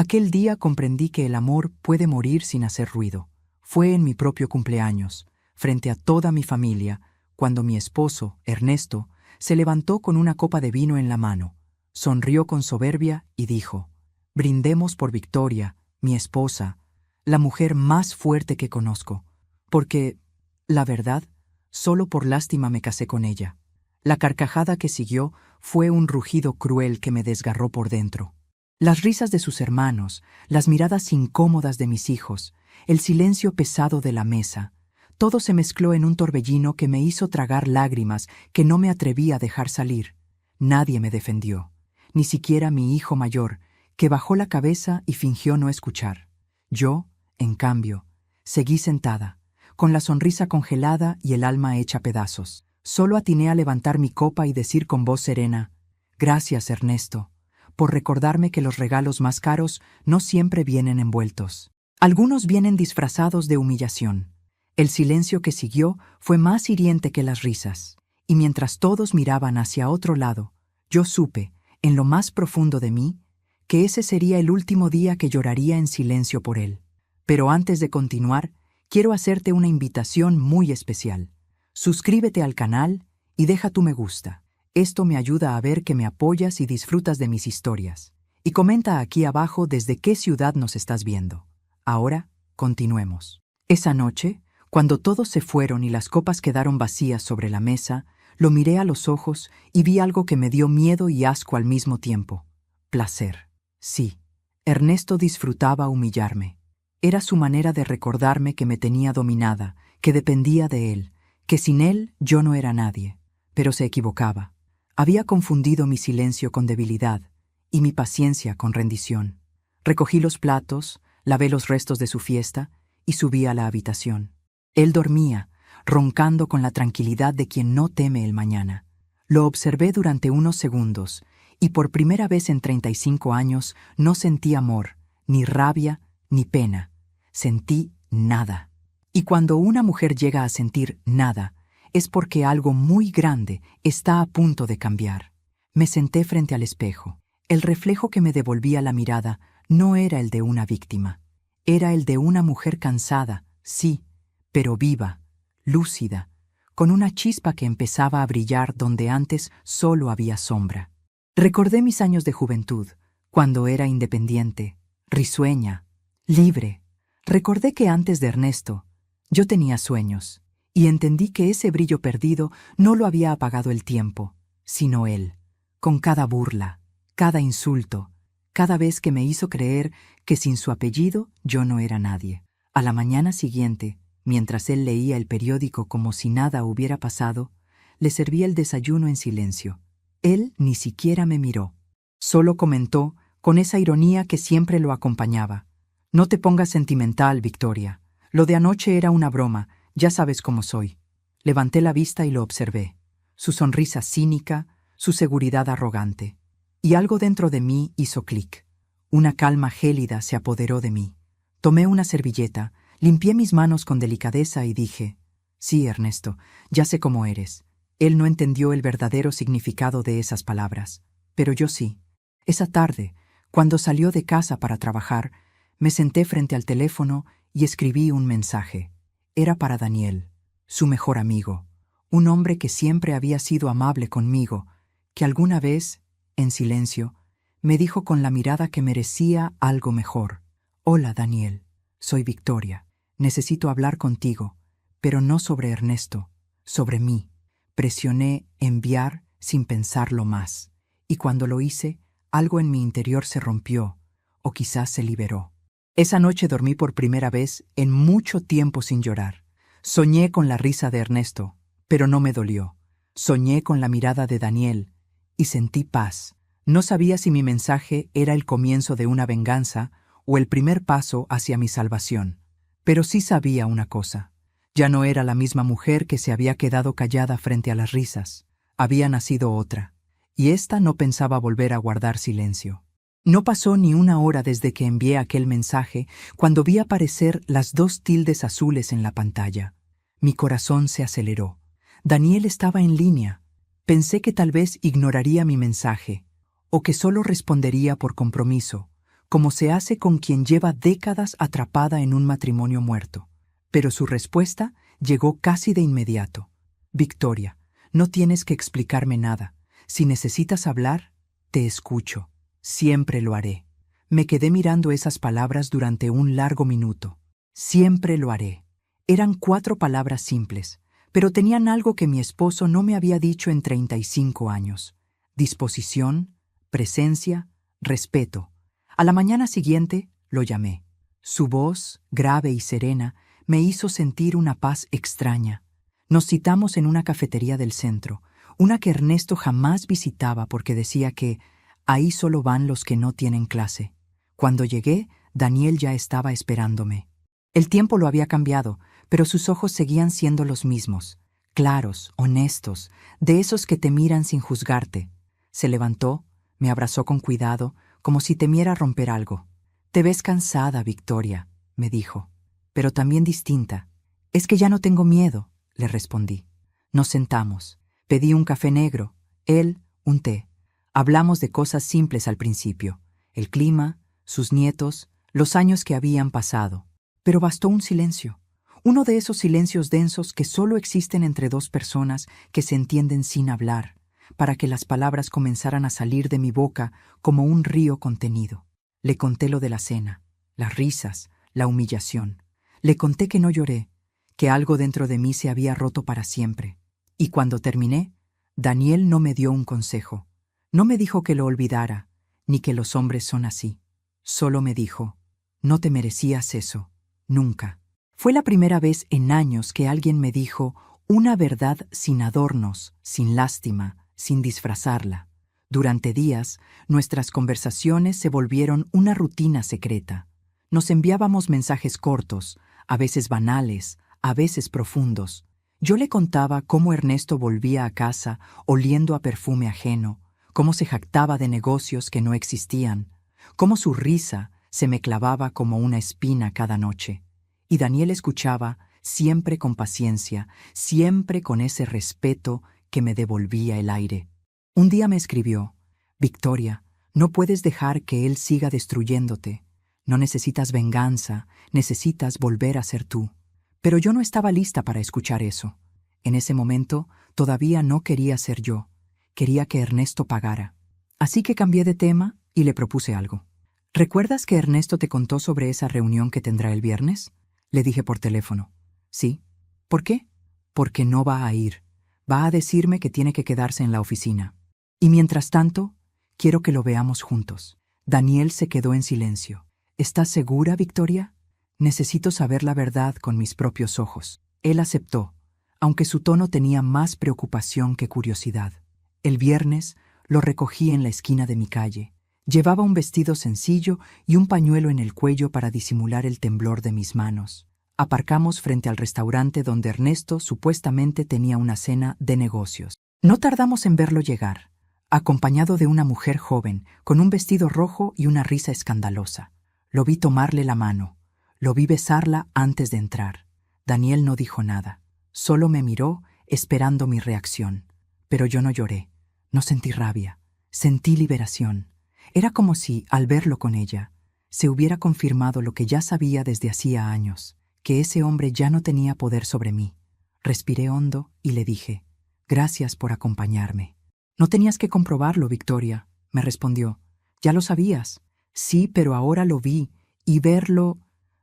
Aquel día comprendí que el amor puede morir sin hacer ruido. Fue en mi propio cumpleaños, frente a toda mi familia, cuando mi esposo, Ernesto, se levantó con una copa de vino en la mano, sonrió con soberbia y dijo: «Brindemos por Victoria, mi esposa, la mujer más fuerte que conozco, porque, la verdad, solo por lástima me casé con ella». La carcajada que siguió fue un rugido cruel que me desgarró por dentro. Las risas de sus hermanos, las miradas incómodas de mis hijos, el silencio pesado de la mesa, todo se mezcló en un torbellino que me hizo tragar lágrimas que no me atreví a dejar salir. Nadie me defendió, ni siquiera mi hijo mayor, que bajó la cabeza y fingió no escuchar. Yo, en cambio, seguí sentada, con la sonrisa congelada y el alma hecha pedazos. Solo atiné a levantar mi copa y decir con voz serena: «Gracias, Ernesto, por recordarme que los regalos más caros no siempre vienen envueltos. Algunos vienen disfrazados de humillación». El silencio que siguió fue más hiriente que las risas, y mientras todos miraban hacia otro lado, yo supe, en lo más profundo de mí, que ese sería el último día que lloraría en silencio por él. Pero antes de continuar, quiero hacerte una invitación muy especial. Suscríbete al canal y deja tu me gusta. Esto me ayuda a ver que me apoyas y disfrutas de mis historias. Y comenta aquí abajo desde qué ciudad nos estás viendo. Ahora, continuemos. Esa noche, cuando todos se fueron y las copas quedaron vacías sobre la mesa, lo miré a los ojos y vi algo que me dio miedo y asco al mismo tiempo. Placer. Sí, Ernesto disfrutaba humillarme. Era su manera de recordarme que me tenía dominada, que dependía de él, que sin él yo no era nadie. Pero se equivocaba. Había confundido mi silencio con debilidad y mi paciencia con rendición. Recogí los platos, lavé los restos de su fiesta y subí a la habitación. Él dormía, roncando con la tranquilidad de quien no teme el mañana. Lo observé durante unos segundos y por primera vez en 35 años no sentí amor, ni rabia, ni pena. Sentí nada. Y cuando una mujer llega a sentir nada, es porque algo muy grande está a punto de cambiar. Me senté frente al espejo. El reflejo que me devolvía la mirada no era el de una víctima. Era el de una mujer cansada, sí, pero viva, lúcida, con una chispa que empezaba a brillar donde antes solo había sombra. Recordé mis años de juventud, cuando era independiente, risueña, libre. Recordé que antes de Ernesto, yo tenía sueños, y entendí que ese brillo perdido no lo había apagado el tiempo, sino él, con cada burla, cada insulto, cada vez que me hizo creer que sin su apellido yo no era nadie. A la mañana siguiente, mientras él leía el periódico como si nada hubiera pasado, le serví el desayuno en silencio. Él ni siquiera me miró. Solo comentó, con esa ironía que siempre lo acompañaba: «No te pongas sentimental, Victoria. Lo de anoche era una broma, ya sabes cómo soy». Levanté la vista y lo observé. Su sonrisa cínica, su seguridad arrogante. Y algo dentro de mí hizo clic. Una calma gélida se apoderó de mí. Tomé una servilleta, limpié mis manos con delicadeza y dije: «Sí, Ernesto, ya sé cómo eres». Él no entendió el verdadero significado de esas palabras, pero yo sí. Esa tarde, cuando salió de casa para trabajar, me senté frente al teléfono y escribí un mensaje. Era para Daniel, su mejor amigo, un hombre que siempre había sido amable conmigo, que alguna vez, en silencio, me dijo con la mirada que merecía algo mejor: «Hola, Daniel, soy Victoria. Necesito hablar contigo, pero no sobre Ernesto, sobre mí». Presioné enviar sin pensarlo más, y cuando lo hice, algo en mi interior se rompió, o quizás se liberó. Esa noche dormí por primera vez en mucho tiempo sin llorar. Soñé con la risa de Ernesto, pero no me dolió. Soñé con la mirada de Daniel, y sentí paz. No sabía si mi mensaje era el comienzo de una venganza o el primer paso hacia mi salvación. Pero sí sabía una cosa. Ya no era la misma mujer que se había quedado callada frente a las risas. Había nacido otra, y ésta no pensaba volver a guardar silencio. No pasó ni una hora desde que envié aquel mensaje cuando vi aparecer las 2 tildes azules en la pantalla. Mi corazón se aceleró. Daniel estaba en línea. Pensé que tal vez ignoraría mi mensaje, o que solo respondería por compromiso, como se hace con quien lleva décadas atrapada en un matrimonio muerto. Pero su respuesta llegó casi de inmediato. Victoria, no tienes que explicarme nada. Si necesitas hablar, te escucho. Siempre lo haré. Me quedé mirando esas palabras durante un largo minuto. Siempre lo haré. Eran 4 palabras simples, pero tenían algo que mi esposo no me había dicho en 35 años. Disposición, presencia, respeto. A la mañana siguiente lo llamé. Su voz, grave y serena, me hizo sentir una paz extraña. Nos citamos en una cafetería del centro, una que Ernesto jamás visitaba porque decía que ahí solo van los que no tienen clase. Cuando llegué, Daniel ya estaba esperándome. El tiempo lo había cambiado, pero sus ojos seguían siendo los mismos, claros, honestos, de esos que te miran sin juzgarte. Se levantó, me abrazó con cuidado, como si temiera romper algo. «Te ves cansada, Victoria», me dijo, «pero también distinta». «Es que ya no tengo miedo», le respondí. Nos sentamos. Pedí un café negro, él un té. Hablamos de cosas simples al principio, el clima, sus nietos, los años que habían pasado. Pero bastó un silencio, uno de esos silencios densos que solo existen entre 2 personas que se entienden sin hablar, para que las palabras comenzaran a salir de mi boca como un río contenido. Le conté lo de la cena, las risas, la humillación. Le conté que no lloré, que algo dentro de mí se había roto para siempre. Y cuando terminé, Daniel no me dio un consejo. No me dijo que lo olvidara, ni que los hombres son así. Solo me dijo, «No te merecías eso, nunca». Fue la primera vez en años que alguien me dijo una verdad sin adornos, sin lástima, sin disfrazarla. Durante días, nuestras conversaciones se volvieron una rutina secreta. Nos enviábamos mensajes cortos, a veces banales, a veces profundos. Yo le contaba cómo Ernesto volvía a casa oliendo a perfume ajeno, cómo se jactaba de negocios que no existían, cómo su risa se me clavaba como una espina cada noche. Y Daniel escuchaba, siempre con paciencia, siempre con ese respeto que me devolvía el aire. Un día me escribió, «Victoria, no puedes dejar que él siga destruyéndote. No necesitas venganza, necesitas volver a ser tú». Pero yo no estaba lista para escuchar eso. En ese momento todavía no quería ser yo. Quería que Ernesto pagara. Así que cambié de tema y le propuse algo. «¿Recuerdas que Ernesto te contó sobre esa reunión que tendrá el viernes?», le dije por teléfono. «Sí». «¿Por qué?». «Porque no va a ir. Va a decirme que tiene que quedarse en la oficina. Y mientras tanto, quiero que lo veamos juntos». Daniel se quedó en silencio. «¿Estás segura, Victoria?». «Necesito saber la verdad con mis propios ojos». Él aceptó, aunque su tono tenía más preocupación que curiosidad. El viernes lo recogí en la esquina de mi calle. Llevaba un vestido sencillo y un pañuelo en el cuello para disimular el temblor de mis manos. Aparcamos frente al restaurante donde Ernesto supuestamente tenía una cena de negocios. No tardamos en verlo llegar, acompañado de una mujer joven, con un vestido rojo y una risa escandalosa. Lo vi tomarle la mano. Lo vi besarla antes de entrar. Daniel no dijo nada. Solo me miró, esperando mi reacción. Pero yo no lloré. No sentí rabia. Sentí liberación. Era como si, al verlo con ella, se hubiera confirmado lo que ya sabía desde hacía años, que ese hombre ya no tenía poder sobre mí. Respiré hondo y le dije, «Gracias por acompañarme». «No tenías que comprobarlo, Victoria», me respondió. «Ya lo sabías». «Sí, pero ahora lo vi, y verlo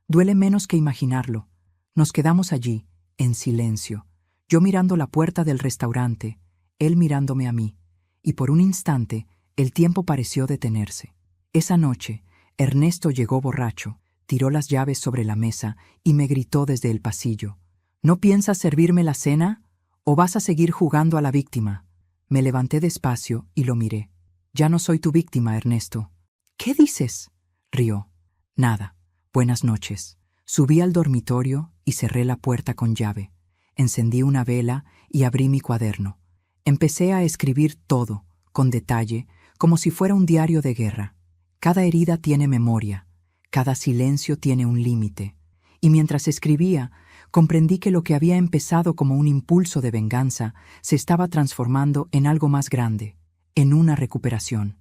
duele menos que imaginarlo». Nos quedamos allí, en silencio, yo mirando la puerta del restaurante, él mirándome a mí, y por un instante el tiempo pareció detenerse. Esa noche, Ernesto llegó borracho, tiró las llaves sobre la mesa y me gritó desde el pasillo, «¿No piensas servirme la cena? ¿O vas a seguir jugando a la víctima?». Me levanté despacio y lo miré. «Ya no soy tu víctima, Ernesto». «¿Qué dices?», rió. «Nada. Buenas noches». Subí al dormitorio y cerré la puerta con llave. Encendí una vela y abrí mi cuaderno. Empecé a escribir todo, con detalle, como si fuera un diario de guerra. Cada herida tiene memoria, cada silencio tiene un límite. Y mientras escribía, comprendí que lo que había empezado como un impulso de venganza se estaba transformando en algo más grande, en una recuperación.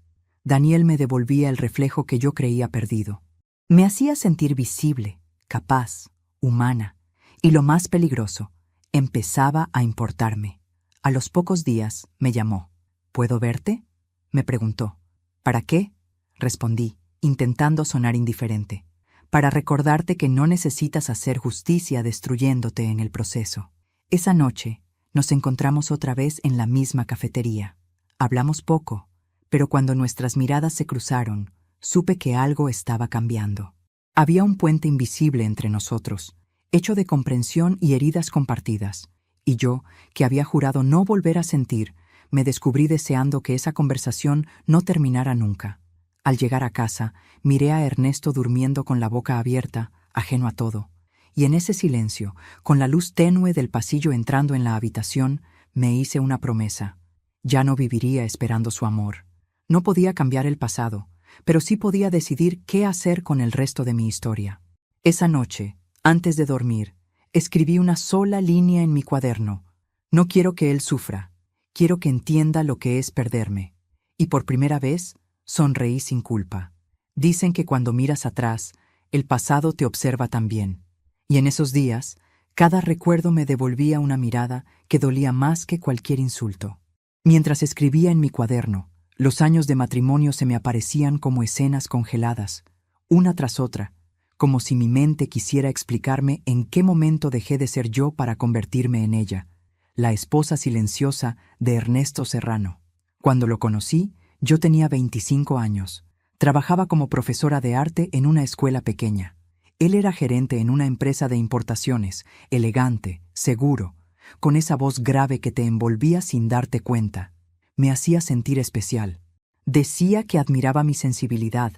Daniel me devolvía el reflejo que yo creía perdido. Me hacía sentir visible, capaz, humana, y lo más peligroso, empezaba a importarme. A los pocos días me llamó. ¿Puedo verte?, me preguntó. ¿Para qué?, respondí, intentando sonar indiferente. Para recordarte que no necesitas hacer justicia destruyéndote en el proceso. Esa noche nos encontramos otra vez en la misma cafetería. Hablamos poco, pero cuando nuestras miradas se cruzaron, supe que algo estaba cambiando. Había un puente invisible entre nosotros, hecho de comprensión y heridas compartidas, y yo, que había jurado no volver a sentir, me descubrí deseando que esa conversación no terminara nunca. Al llegar a casa, miré a Ernesto durmiendo con la boca abierta, ajeno a todo, y en ese silencio, con la luz tenue del pasillo entrando en la habitación, me hice una promesa. Ya no viviría esperando su amor. No podía cambiar el pasado, pero sí podía decidir qué hacer con el resto de mi historia. Esa noche, antes de dormir, escribí una sola línea en mi cuaderno. No quiero que él sufra. Quiero que entienda lo que es perderme. Y por primera vez, sonreí sin culpa. Dicen que cuando miras atrás, el pasado te observa también. Y en esos días, cada recuerdo me devolvía una mirada que dolía más que cualquier insulto. Mientras escribía en mi cuaderno, los años de matrimonio se me aparecían como escenas congeladas, una tras otra, como si mi mente quisiera explicarme en qué momento dejé de ser yo para convertirme en ella, la esposa silenciosa de Ernesto Serrano. Cuando lo conocí, yo tenía 25 años. Trabajaba como profesora de arte en una escuela pequeña. Él era gerente en una empresa de importaciones, elegante, seguro, con esa voz grave que te envolvía sin darte cuenta. Me hacía sentir especial. Decía que admiraba mi sensibilidad,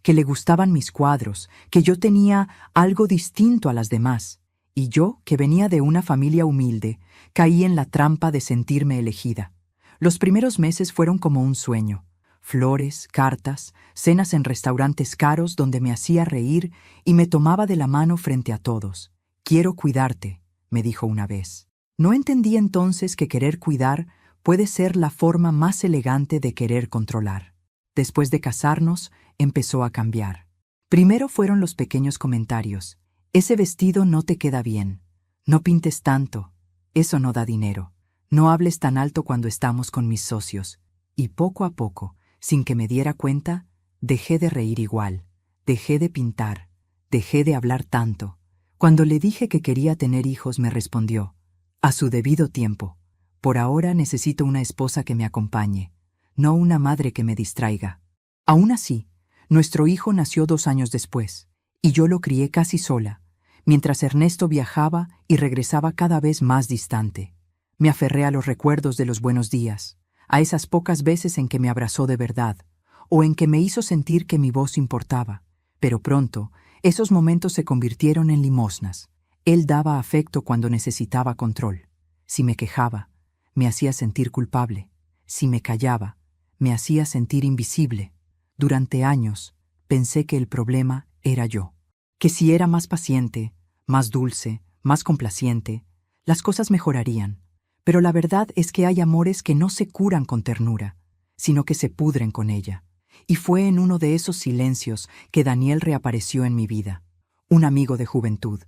que le gustaban mis cuadros, que yo tenía algo distinto a las demás. Y yo, que venía de una familia humilde, caí en la trampa de sentirme elegida. Los primeros meses fueron como un sueño. Flores, cartas, cenas en restaurantes caros donde me hacía reír y me tomaba de la mano frente a todos. «Quiero cuidarte», me dijo una vez. No entendí entonces que querer cuidar puede ser la forma más elegante de querer controlar. Después de casarnos, empezó a cambiar. Primero fueron los pequeños comentarios. «Ese vestido no te queda bien. No pintes tanto. Eso no da dinero. No hables tan alto cuando estamos con mis socios». Y poco a poco, sin que me diera cuenta, dejé de reír igual, dejé de pintar, dejé de hablar tanto. Cuando le dije que quería tener hijos, me respondió: «A su debido tiempo. Por ahora necesito una esposa que me acompañe, no una madre que me distraiga». Aún así, nuestro hijo nació 2 años después, y yo lo crié casi sola, mientras Ernesto viajaba y regresaba cada vez más distante. Me aferré a los recuerdos de los buenos días, a esas pocas veces en que me abrazó de verdad, o en que me hizo sentir que mi voz importaba. Pero pronto, esos momentos se convirtieron en limosnas. Él daba afecto cuando necesitaba control. Si me quejaba, me hacía sentir culpable. Si me callaba, me hacía sentir invisible. Durante años, pensé que el problema era yo. Que si era más paciente, más dulce, más complaciente, las cosas mejorarían. Pero la verdad es que hay amores que no se curan con ternura, sino que se pudren con ella. Y fue en uno de esos silencios que Daniel reapareció en mi vida. Un amigo de juventud.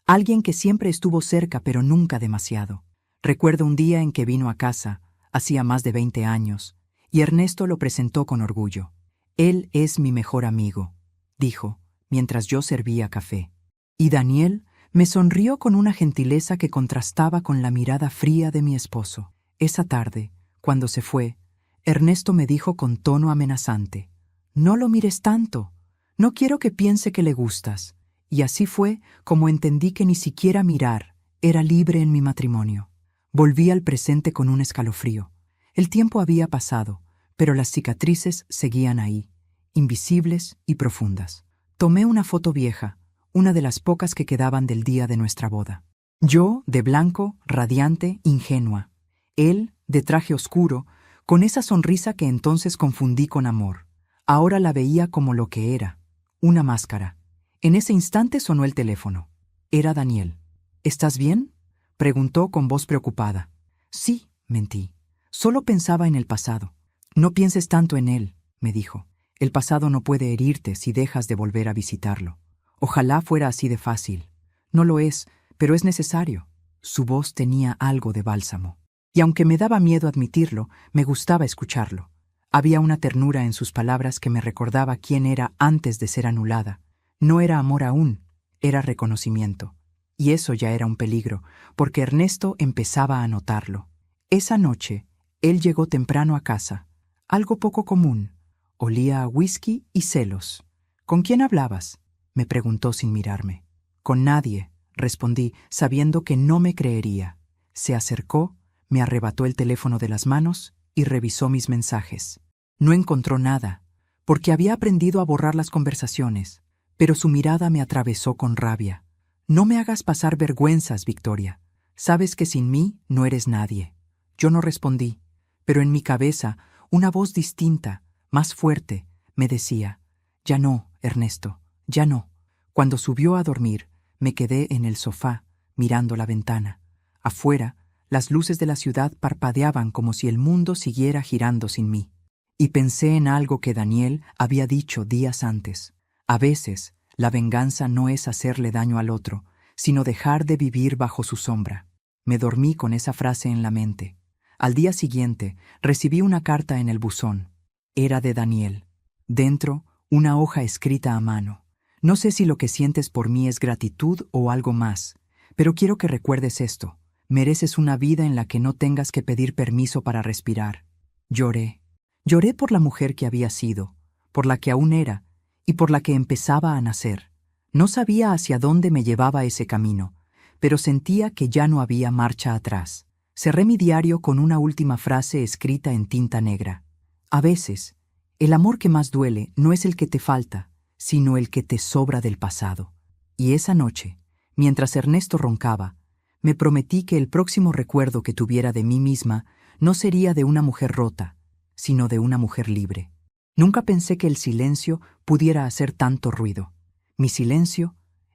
Alguien que siempre estuvo cerca pero nunca demasiado. Recuerdo un día en que vino a casa, hacía más de 20 años, y Ernesto lo presentó con orgullo. «Él es mi mejor amigo», dijo, mientras yo servía café. Y Daniel me sonrió con una gentileza que contrastaba con la mirada fría de mi esposo. Esa tarde, cuando se fue, Ernesto me dijo con tono amenazante: «No lo mires tanto. No quiero que piense que le gustas». Y así fue como entendí que ni siquiera mirar era libre en mi matrimonio. Volví al presente con un escalofrío. El tiempo había pasado, pero las cicatrices seguían ahí, invisibles y profundas. Tomé una foto vieja, una de las pocas que quedaban del día de nuestra boda. Yo, de blanco, radiante, ingenua. Él, de traje oscuro, con esa sonrisa que entonces confundí con amor. Ahora la veía como lo que era, una máscara. En ese instante sonó el teléfono. Era Daniel. «¿Estás bien?», preguntó con voz preocupada. «Sí», mentí. «Solo pensaba en el pasado». «No pienses tanto en él», me dijo. El pasado no puede herirte si dejas de volver a visitarlo. Ojalá fuera así de fácil. No lo es, pero es necesario. Su voz tenía algo de bálsamo. Y aunque me daba miedo admitirlo, me gustaba escucharlo. Había una ternura en sus palabras que me recordaba quién era antes de ser anulada. No era amor aún, era reconocimiento. Y eso ya era un peligro, porque Ernesto empezaba a notarlo. Esa noche, él llegó temprano a casa, algo poco común. Olía a whisky y celos. ¿Con quién hablabas?, me preguntó sin mirarme. Con nadie, respondí, sabiendo que no me creería. Se acercó, me arrebató el teléfono de las manos y revisó mis mensajes. No encontró nada, porque había aprendido a borrar las conversaciones, pero su mirada me atravesó con rabia. No me hagas pasar vergüenzas, Victoria. Sabes que sin mí no eres nadie. Yo no respondí, pero en mi cabeza una voz distinta, más fuerte, me decía: ya no, Ernesto, ya no. Cuando subió a dormir, me quedé en el sofá, mirando la ventana. Afuera, las luces de la ciudad parpadeaban como si el mundo siguiera girando sin mí. Y pensé en algo que Daniel había dicho días antes. A veces, la venganza no es hacerle daño al otro, sino dejar de vivir bajo su sombra. Me dormí con esa frase en la mente. Al día siguiente, recibí una carta en el buzón. Era de Daniel. Dentro, una hoja escrita a mano. No sé si lo que sientes por mí es gratitud o algo más, pero quiero que recuerdes esto. Mereces una vida en la que no tengas que pedir permiso para respirar. Lloré. Lloré por la mujer que había sido, por la que aún era, y por la que empezaba a nacer. No sabía hacia dónde me llevaba ese camino, pero sentía que ya no había marcha atrás. Cerré mi diario con una última frase escrita en tinta negra. A veces, el amor que más duele no es el que te falta, sino el que te sobra del pasado. Y esa noche, mientras Ernesto roncaba, me prometí que el próximo recuerdo que tuviera de mí misma no sería de una mujer rota, sino de una mujer libre. Nunca pensé que el silencio pudiera hacer tanto ruido. Mi silencio,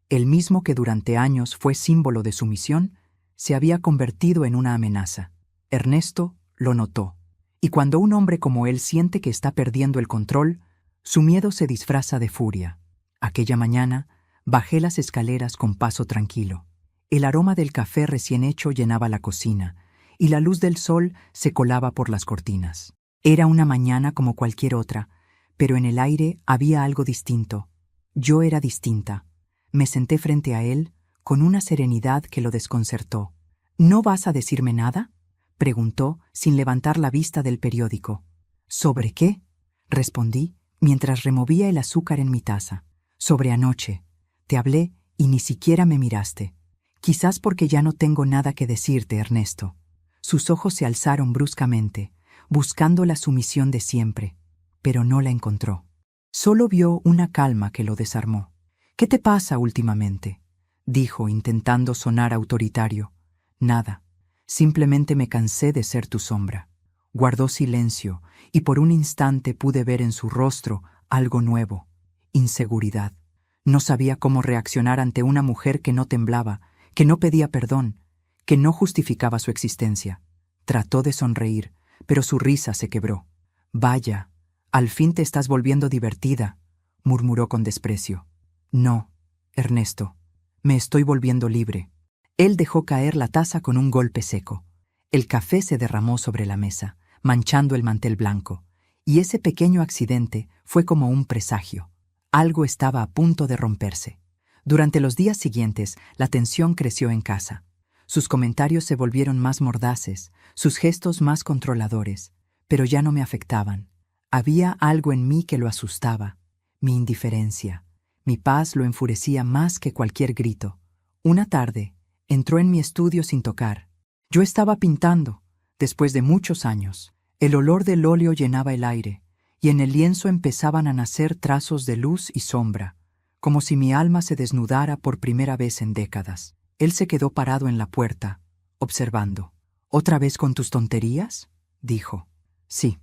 el mismo que durante años fue símbolo de sumisión, se había convertido en una amenaza. Ernesto lo notó. Y cuando un hombre como él siente que está perdiendo el control, su miedo se disfraza de furia. Aquella mañana, bajé las escaleras con paso tranquilo. El aroma del café recién hecho llenaba la cocina, y la luz del sol se colaba por las cortinas. Era una mañana como cualquier otra, pero en el aire había algo distinto. Yo era distinta. Me senté frente a él, con una serenidad que lo desconcertó. ¿No vas a decirme nada?, preguntó, sin levantar la vista del periódico. ¿Sobre qué?, respondí, mientras removía el azúcar en mi taza. Sobre anoche. Te hablé y ni siquiera me miraste. Quizás porque ya no tengo nada que decirte, Ernesto. Sus ojos se alzaron bruscamente, buscando la sumisión de siempre, pero no la encontró. Solo vio una calma que lo desarmó. ¿Qué te pasa últimamente?, dijo, intentando sonar autoritario. Nada. Simplemente me cansé de ser tu sombra. Guardó silencio, y por un instante pude ver en su rostro algo nuevo: inseguridad. No sabía cómo reaccionar ante una mujer que no temblaba, que no pedía perdón, que no justificaba su existencia. Trató de sonreír, pero su risa se quebró. «Vaya, al fin te estás volviendo divertida», murmuró con desprecio. «No, Ernesto, me estoy volviendo libre». Él dejó caer la taza con un golpe seco. El café se derramó sobre la mesa, manchando el mantel blanco, y ese pequeño accidente fue como un presagio. Algo estaba a punto de romperse. Durante los días siguientes, la tensión creció en casa. Sus comentarios se volvieron más mordaces, sus gestos más controladores, pero ya no me afectaban. Había algo en mí que lo asustaba, mi indiferencia. Mi paz lo enfurecía más que cualquier grito. Una tarde, entró en mi estudio sin tocar. Yo estaba pintando, después de muchos años. El olor del óleo llenaba el aire, y en el lienzo empezaban a nacer trazos de luz y sombra, como si mi alma se desnudara por primera vez en décadas. Él se quedó parado en la puerta, observando. «¿Otra vez con tus tonterías?», dijo. «Sí,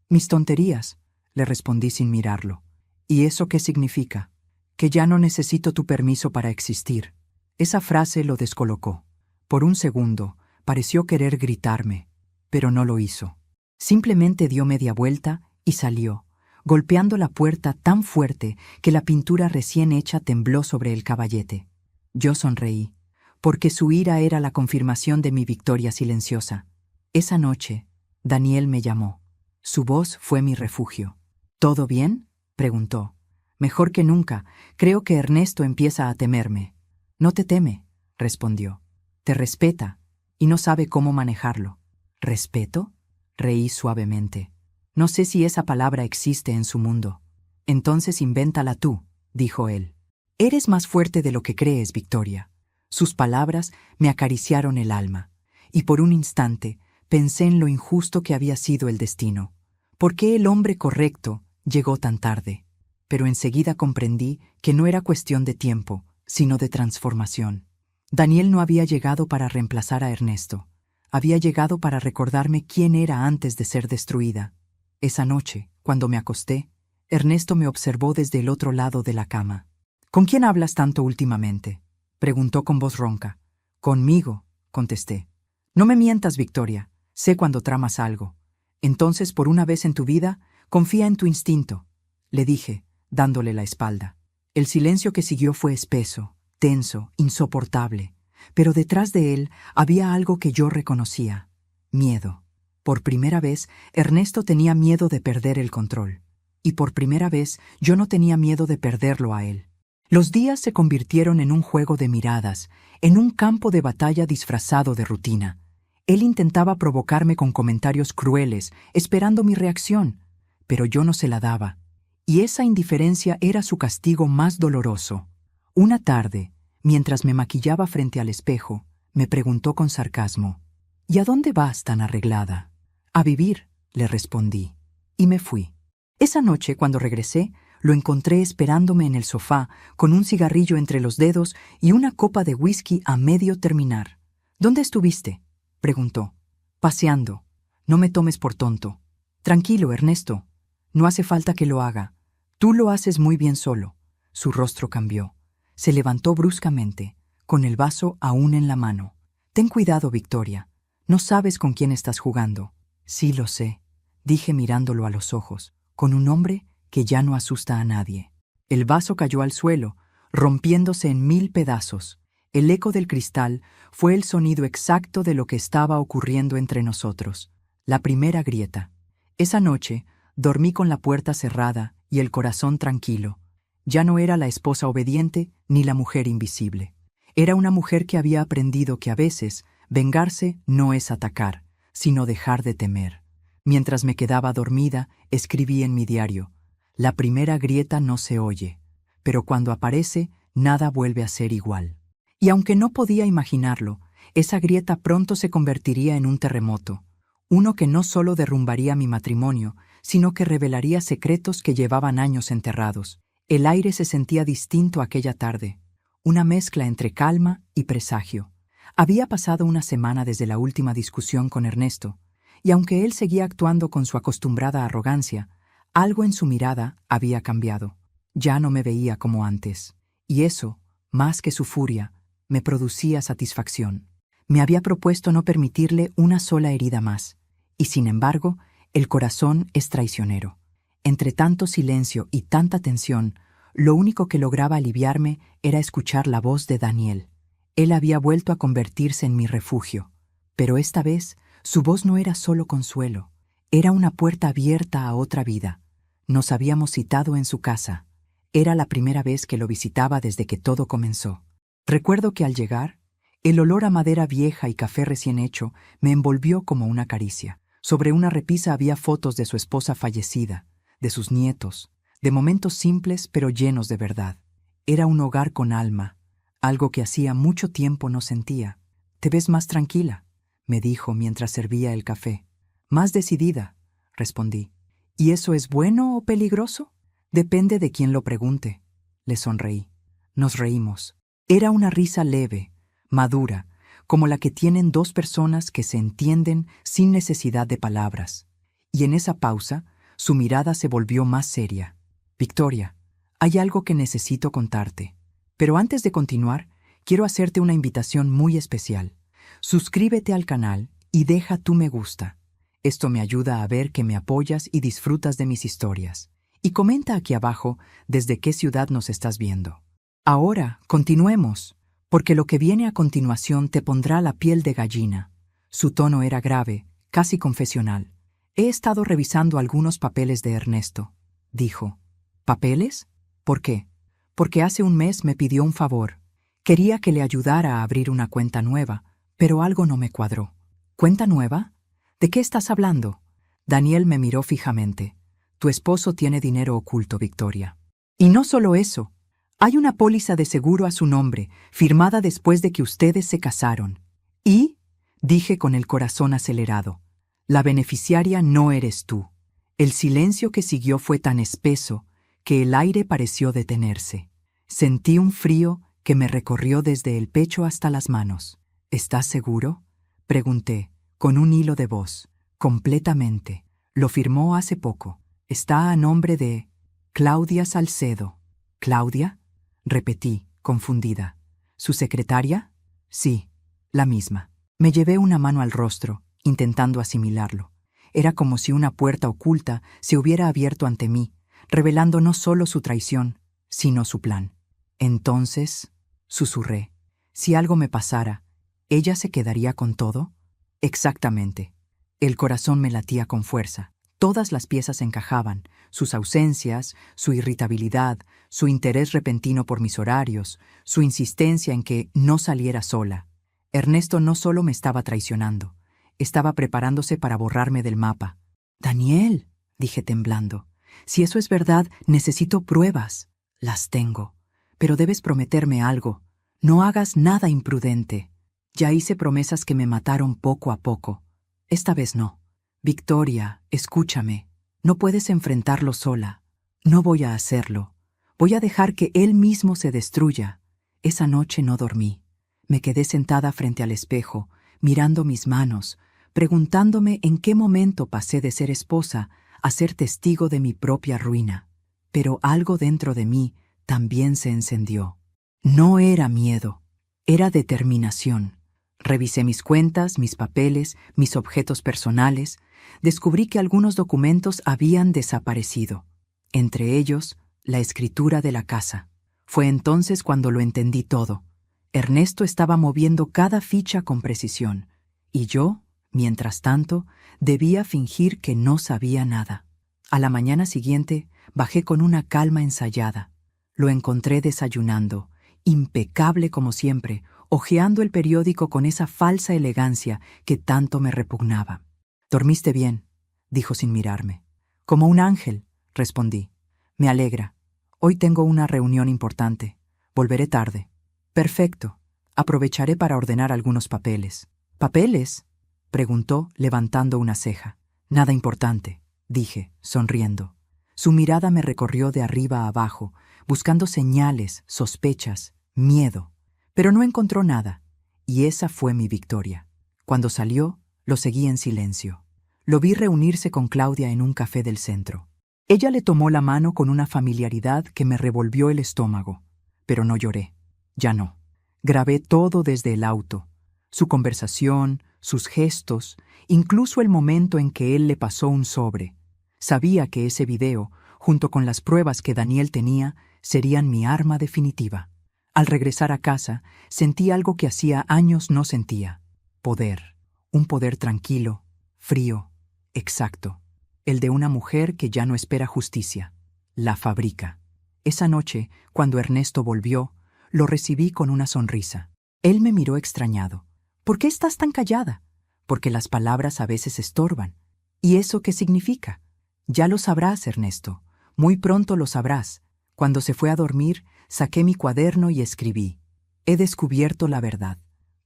mis tonterías», le respondí sin mirarlo. «¿Y eso qué significa?». «Que ya no necesito tu permiso para existir». Esa frase lo descolocó. Por un segundo, pareció querer gritarme, pero no lo hizo. Simplemente dio media vuelta y salió, golpeando la puerta tan fuerte que la pintura recién hecha tembló sobre el caballete. Yo sonreí, porque su ira era la confirmación de mi victoria silenciosa. Esa noche, Daniel me llamó. Su voz fue mi refugio. ¿Todo bien?, preguntó. Mejor que nunca. Creo que Ernesto empieza a temerme. No te teme, respondió. Te respeta, y no sabe cómo manejarlo. ¿Respeto?, reí suavemente. No sé si esa palabra existe en su mundo. Entonces invéntala tú, dijo él. Eres más fuerte de lo que crees, Victoria. Sus palabras me acariciaron el alma, y por un instante pensé en lo injusto que había sido el destino. ¿Por qué el hombre correcto llegó tan tarde? Pero enseguida comprendí que no era cuestión de tiempo, sino de transformación. Daniel no había llegado para reemplazar a Ernesto. Había llegado para recordarme quién era antes de ser destruida. Esa noche, cuando me acosté, Ernesto me observó desde el otro lado de la cama. ¿Con quién hablas tanto últimamente?, preguntó con voz ronca. Conmigo, contesté. No me mientas, Victoria. Sé cuando tramas algo. Entonces, por una vez en tu vida, confía en tu instinto, le dije, dándole la espalda. El silencio que siguió fue espeso, tenso, insoportable, pero detrás de él había algo que yo reconocía: miedo. Por primera vez, Ernesto tenía miedo de perder el control, y por primera vez yo no tenía miedo de perderlo a él. Los días se convirtieron en un juego de miradas, en un campo de batalla disfrazado de rutina. Él intentaba provocarme con comentarios crueles, esperando mi reacción, pero yo no se la daba, y esa indiferencia era su castigo más doloroso. Una tarde, mientras me maquillaba frente al espejo, me preguntó con sarcasmo: ¿Y a dónde vas tan arreglada? A vivir, le respondí, y me fui. Esa noche, cuando regresé, lo encontré esperándome en el sofá, con un cigarrillo entre los dedos y una copa de whisky a medio terminar. ¿Dónde estuviste?, preguntó. Paseando. No me tomes por tonto. Tranquilo, Ernesto. No hace falta que lo haga. Tú lo haces muy bien solo. Su rostro cambió. Se levantó bruscamente, con el vaso aún en la mano. Ten cuidado, Victoria. No sabes con quién estás jugando. Sí lo sé, dije mirándolo a los ojos, con un hombre que ya no asusta a nadie. El vaso cayó al suelo, rompiéndose en 1000 pedazos. El eco del cristal fue el sonido exacto de lo que estaba ocurriendo entre nosotros. La primera grieta. Esa noche dormí con la puerta cerrada y el corazón tranquilo. Ya no era la esposa obediente ni la mujer invisible. Era una mujer que había aprendido que a veces vengarse no es atacar, sino dejar de temer. Mientras me quedaba dormida, escribí en mi diario: la primera grieta no se oye, pero cuando aparece, nada vuelve a ser igual. Y aunque no podía imaginarlo, esa grieta pronto se convertiría en un terremoto, uno que no solo derrumbaría mi matrimonio, sino que revelaría secretos que llevaban años enterrados. El aire se sentía distinto aquella tarde, una mezcla entre calma y presagio. Había pasado una semana desde la última discusión con Ernesto, y aunque él seguía actuando con su acostumbrada arrogancia, algo en su mirada había cambiado. Ya no me veía como antes, y eso, más que su furia, me producía satisfacción. Me había propuesto no permitirle una sola herida más, y sin embargo, el corazón es traicionero. Entre tanto silencio y tanta tensión, lo único que lograba aliviarme era escuchar la voz de Daniel. Él había vuelto a convertirse en mi refugio, pero esta vez su voz no era solo consuelo, era una puerta abierta a otra vida. Nos habíamos citado en su casa. Era la primera vez que lo visitaba desde que todo comenzó. Recuerdo que al llegar, el olor a madera vieja y café recién hecho me envolvió como una caricia. Sobre una repisa había fotos de su esposa fallecida, de sus nietos, de momentos simples pero llenos de verdad. Era un hogar con alma, algo que hacía mucho tiempo no sentía. «Te ves más tranquila», me dijo mientras servía el café. «Más decidida», respondí. «¿Y eso es bueno o peligroso?» «Depende de quién lo pregunte», le sonreí. Nos reímos. Era una risa leve, madura, como la que tienen dos personas que se entienden sin necesidad de palabras. Y en esa pausa, su mirada se volvió más seria. «Victoria, hay algo que necesito contarte. Pero antes de continuar, quiero hacerte una invitación muy especial. Suscríbete al canal y deja tu me gusta. Esto me ayuda a ver que me apoyas y disfrutas de mis historias. Y comenta aquí abajo desde qué ciudad nos estás viendo. Ahora, continuemos, porque lo que viene a continuación te pondrá la piel de gallina. Su tono era grave, casi confesional. He estado revisando algunos papeles de Ernesto, dijo. ¿Papeles? ¿Por qué? Porque hace un mes me pidió un favor. Quería que le ayudara a abrir una cuenta nueva, pero algo no me cuadró. ¿Cuenta nueva? ¿De qué estás hablando? Daniel me miró fijamente. Tu esposo tiene dinero oculto, Victoria. Y no solo eso. Hay una póliza de seguro a su nombre, firmada después de que ustedes se casaron. Y, dije con el corazón acelerado, la beneficiaria no eres tú. El silencio que siguió fue tan espeso que el aire pareció detenerse. Sentí un frío que me recorrió desde el pecho hasta las manos. ¿Estás seguro? Pregunté, con un hilo de voz. Completamente. Lo firmó hace poco. Está a nombre de Claudia Salcedo. ¿Claudia? Repetí, confundida. ¿Su secretaria? Sí, la misma. Me llevé una mano al rostro, intentando asimilarlo. Era como si una puerta oculta se hubiera abierto ante mí, revelando no solo su traición, sino su plan. Entonces, susurré, si algo me pasara, ¿ella se quedaría con todo? Exactamente. El corazón me latía con fuerza. Todas las piezas encajaban, sus ausencias, su irritabilidad, su interés repentino por mis horarios, su insistencia en que no saliera sola. Ernesto no solo me estaba traicionando, estaba preparándose para borrarme del mapa. «Daniel», dije temblando, «si eso es verdad, necesito pruebas». «Las tengo, pero debes prometerme algo. No hagas nada imprudente. Ya hice promesas que me mataron poco a poco. Esta vez no. Victoria, escúchame. No puedes enfrentarlo sola. No voy a hacerlo. Voy a dejar que él mismo se destruya». Esa noche no dormí. Me quedé sentada frente al espejo, mirando mis manos, preguntándome en qué momento pasé de ser esposa a ser testigo de mi propia ruina. Pero algo dentro de mí también se encendió. No era miedo, era determinación. Revisé mis cuentas, mis papeles, mis objetos personales. Descubrí que algunos documentos habían desaparecido. Entre ellos, la escritura de la casa. Fue entonces cuando lo entendí todo. Ernesto estaba moviendo cada ficha con precisión, y yo, mientras tanto, debía fingir que no sabía nada. A la mañana siguiente, bajé con una calma ensayada. Lo encontré desayunando, impecable como siempre, hojeando el periódico con esa falsa elegancia que tanto me repugnaba. «¿Dormiste bien?», dijo sin mirarme. «Como un ángel», respondí. «Me alegra. Hoy tengo una reunión importante. Volveré tarde». «Perfecto. Aprovecharé para ordenar algunos papeles». «¿Papeles?», preguntó, levantando una ceja. «Nada importante», dije, sonriendo. Su mirada me recorrió de arriba a abajo, buscando señales, sospechas, miedo. Pero no encontró nada, y esa fue mi victoria. Cuando salió, lo seguí en silencio. Lo vi reunirse con Claudia en un café del centro. Ella le tomó la mano con una familiaridad que me revolvió el estómago. Pero no lloré. Ya no. Grabé todo desde el auto. Su conversación, sus gestos, incluso el momento en que él le pasó un sobre. Sabía que ese video, junto con las pruebas que Daniel tenía, serían mi arma definitiva. Al regresar a casa, sentí algo que hacía años no sentía. Poder. Un poder tranquilo, frío, exacto. El de una mujer que ya no espera justicia. La fabrica. Esa noche, cuando Ernesto volvió, lo recibí con una sonrisa. Él me miró extrañado. «¿Por qué estás tan callada?» «Porque las palabras a veces estorban». «¿Y eso qué significa?» «Ya lo sabrás, Ernesto. Muy pronto lo sabrás». Cuando se fue a dormir, saqué mi cuaderno y escribí. «He descubierto la verdad,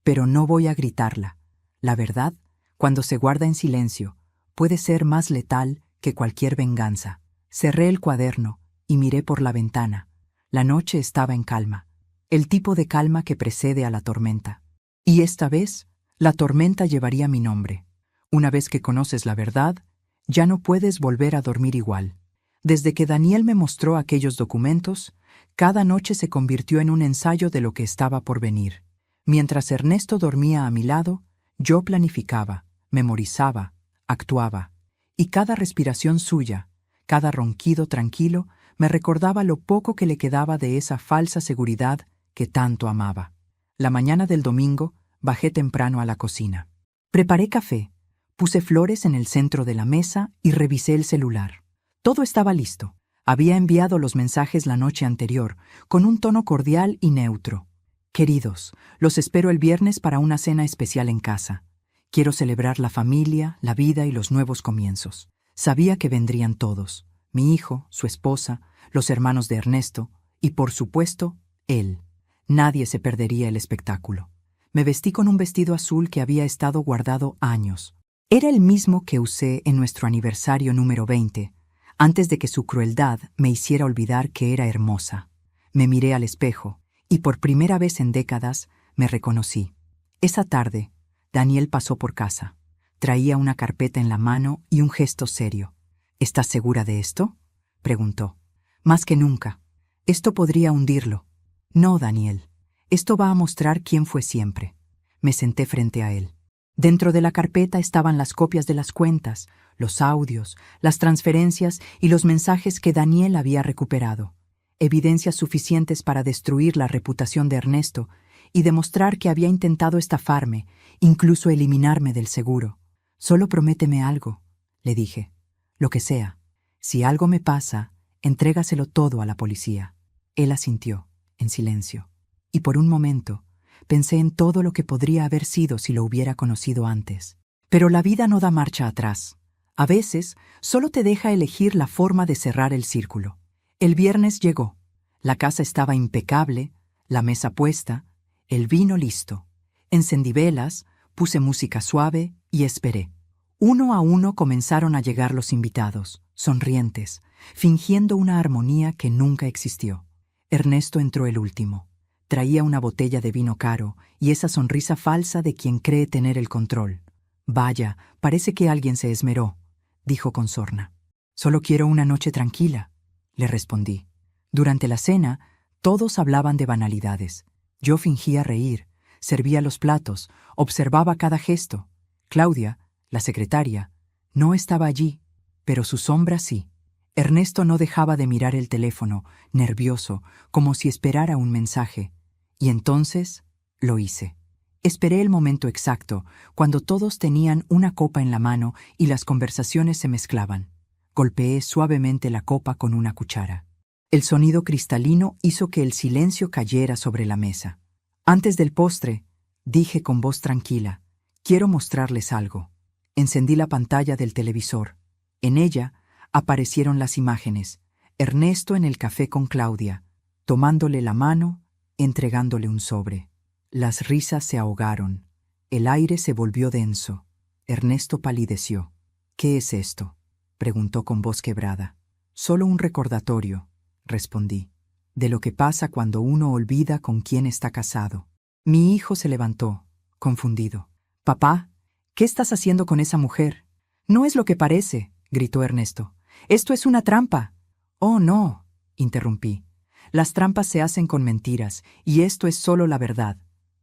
pero no voy a gritarla. La verdad, cuando se guarda en silencio, puede ser más letal que cualquier venganza». Cerré el cuaderno y miré por la ventana. La noche estaba en calma, el tipo de calma que precede a la tormenta. Y esta vez, la tormenta llevaría mi nombre. Una vez que conoces la verdad, ya no puedes volver a dormir igual. Desde que Daniel me mostró aquellos documentos, cada noche se convirtió en un ensayo de lo que estaba por venir. Mientras Ernesto dormía a mi lado, yo planificaba, memorizaba, actuaba, y cada respiración suya, Cada ronquido tranquilo me recordaba lo poco que le quedaba de esa falsa seguridad que tanto amaba. La mañana del domingo bajé temprano a la cocina. Preparé café, puse flores en el centro de la mesa y revisé el celular. Todo estaba listo. Había enviado los mensajes la noche anterior, con un tono cordial y neutro. Queridos, los espero el viernes para una cena especial en casa. Quiero celebrar la familia, la vida y los nuevos comienzos. Sabía que vendrían todos, mi hijo, su esposa, los hermanos de Ernesto y, por supuesto, él. Nadie se perdería el espectáculo. Me vestí con un vestido azul que había estado guardado años. Era el mismo que usé en nuestro aniversario número 20, antes de que su crueldad me hiciera olvidar que era hermosa. Me miré al espejo y por primera vez en décadas me reconocí. Esa tarde, Daniel pasó por casa. Traía una carpeta en la mano y un gesto serio. ¿Estás segura de esto?, preguntó. Más que nunca. Esto podría hundirlo. No, Daniel. Esto va a mostrar quién fue siempre. Me senté frente a él. Dentro de la carpeta estaban las copias de las cuentas, los audios, las transferencias y los mensajes que Daniel había recuperado. Evidencias suficientes para destruir la reputación de Ernesto y demostrar que había intentado estafarme, incluso eliminarme del seguro. Solo prométeme algo, le dije. Lo que sea. Si algo me pasa, entrégaselo todo a la policía. Él asintió, en silencio. Y por un momento, pensé en todo lo que podría haber sido si lo hubiera conocido antes. Pero la vida no da marcha atrás. A veces, solo te deja elegir la forma de cerrar el círculo. El viernes llegó. La casa estaba impecable, la mesa puesta, el vino listo. Encendí velas, puse música suave y esperé. Uno a uno comenzaron a llegar los invitados, sonrientes, fingiendo una armonía que nunca existió. Ernesto entró el último. Traía una botella de vino caro y esa sonrisa falsa de quien cree tener el control. «Vaya, parece que alguien se esmeró», dijo con sorna. «Solo quiero una noche tranquila», le respondí. Durante la cena, todos hablaban de banalidades. Yo fingía reír, servía los platos, observaba cada gesto. Claudia, la secretaria, no estaba allí, pero su sombra sí. Ernesto no dejaba de mirar el teléfono, nervioso, como si esperara un mensaje. Y entonces lo hice. Esperé el momento exacto, cuando todos tenían una copa en la mano y las conversaciones se mezclaban. Golpeé suavemente la copa con una cuchara. El sonido cristalino hizo que el silencio cayera sobre la mesa. Antes del postre, dije con voz tranquila, «Quiero mostrarles algo». Encendí la pantalla del televisor. En ella aparecieron las imágenes. Ernesto en el café con Claudia, tomándole la mano, entregándole un sobre. Las risas se ahogaron. El aire se volvió denso. Ernesto palideció. «¿Qué es esto?», preguntó con voz quebrada. «Solo un recordatorio», respondí, «de lo que pasa cuando uno olvida con quién está casado». Mi hijo se levantó, confundido. «Papá, ¿qué estás haciendo con esa mujer?». «No es lo que parece», gritó Ernesto. «Esto es una trampa». «Oh, no», interrumpí. «Las trampas se hacen con mentiras, y esto es solo la verdad».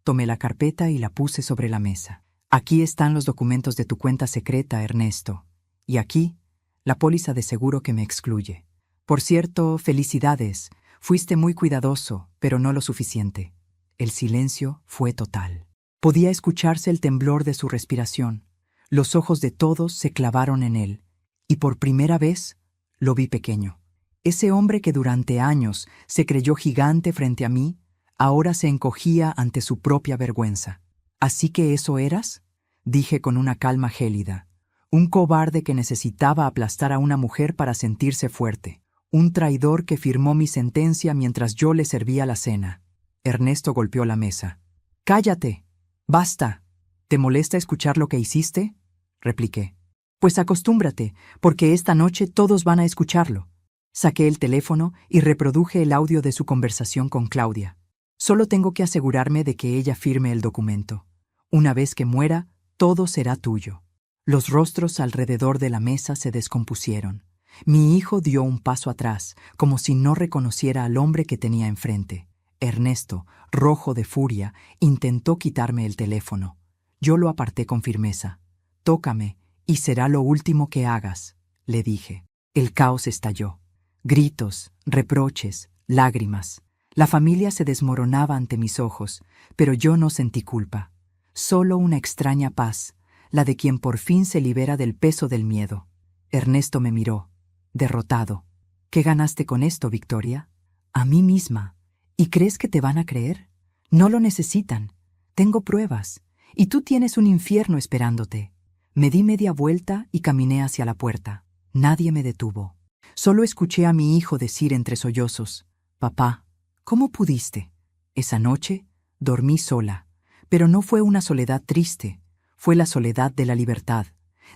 Tomé la carpeta y la puse sobre la mesa. «Aquí están los documentos de tu cuenta secreta, Ernesto. Y aquí, la póliza de seguro que me excluye. Por cierto, felicidades. Fuiste muy cuidadoso, pero no lo suficiente». El silencio fue total. Podía escucharse el temblor de su respiración. Los ojos de todos se clavaron en él, y por primera vez lo vi pequeño. Ese hombre que durante años se creyó gigante frente a mí, ahora se encogía ante su propia vergüenza. «¿Así que eso eras?», dije con una calma gélida. «Un cobarde que necesitaba aplastar a una mujer para sentirse fuerte. Un traidor que firmó mi sentencia mientras yo le servía la cena». Ernesto golpeó la mesa. «¡Cállate! ¡Basta! ¿Te molesta escuchar lo que hiciste?», repliqué. «Pues acostúmbrate, porque esta noche todos van a escucharlo». Saqué el teléfono y reproduje el audio de su conversación con Claudia. «Solo tengo que asegurarme de que ella firme el documento. Una vez que muera, todo será tuyo». Los rostros alrededor de la mesa se descompusieron. Mi hijo dio un paso atrás, como si no reconociera al hombre que tenía enfrente. Ernesto, rojo de furia, intentó quitarme el teléfono. Yo lo aparté con firmeza. «Tócame, y será lo último que hagas», le dije. El caos estalló. Gritos, reproches, lágrimas. La familia se desmoronaba ante mis ojos, pero yo no sentí culpa. Solo una extraña paz, la de quien por fin se libera del peso del miedo. Ernesto me miró, derrotado. ¿Qué ganaste con esto, Victoria? A mí misma. ¿Y crees que te van a creer? No lo necesitan. Tengo pruebas. Y tú tienes un infierno esperándote. Me di media vuelta y caminé hacia la puerta. Nadie me detuvo. Solo escuché a mi hijo decir entre sollozos: «Papá, ¿cómo pudiste?» Esa noche dormí sola, pero no fue una soledad triste, fue la soledad de la libertad,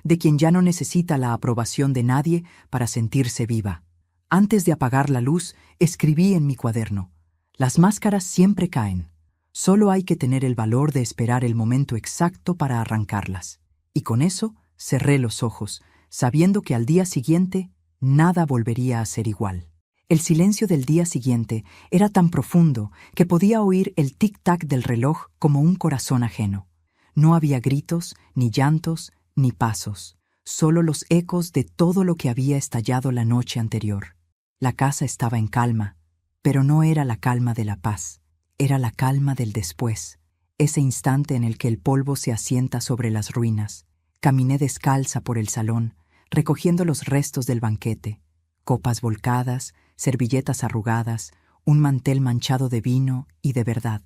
de quien ya no necesita la aprobación de nadie para sentirse viva. Antes de apagar la luz, escribí en mi cuaderno: «Las máscaras siempre caen. Solo hay que tener el valor de esperar el momento exacto para arrancarlas». Y con eso cerré los ojos, sabiendo que al día siguiente nada volvería a ser igual. El silencio del día siguiente era tan profundo que podía oír el tic-tac del reloj como un corazón ajeno. No había gritos, ni llantos, ni pasos, solo los ecos de todo lo que había estallado la noche anterior. La casa estaba en calma, pero no era la calma de la paz, era la calma del después, ese instante en el que el polvo se asienta sobre las ruinas. Caminé descalza por el salón, recogiendo los restos del banquete, copas volcadas, servilletas arrugadas, un mantel manchado de vino y de verdad.